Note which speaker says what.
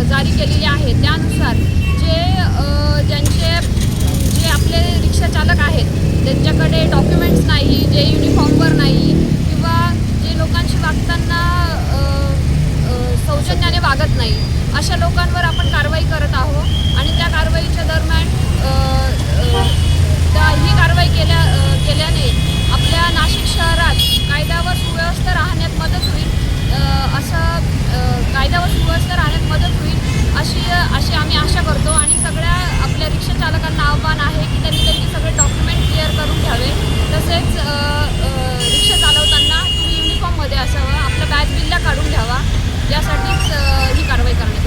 Speaker 1: जारी केलेली आहे त्यानुसार जे आपले रिक्षा चालक आहेत त्यांच्याकडे डॉक्युमेंट्स नाही, जे युनिफॉर्मवर नाही किंवा जे लोकांशी वागताना सौजन्याने वागत नाही अशा लोकांवर आपण कारवाई करत आहोत आणि त्या कारवाईच्या दरम्यान ही कारवाई केल्याने आपल्या नाशिक शहरात कायदा व सुव्यवस्था राहण्यात मदत होईल, कायदा व सुव्यवस्था राहण्यात मदत होईल अशी आम्ही आशा करतो। आणि सगळ्या आपल्या रिक्षा चालकांना आव्हान आहे की त्यांनी त्यांचे सगळे डॉक्युमेंट क्लिअर करून घ्यावे। तसेच रिक्षा चालवताना तुम्ही युनिफॉर्ममध्ये असावं, आपला बॅच बिल्ला काढून घ्यावा, यासाठीच ही कारवाई करण्यात आली।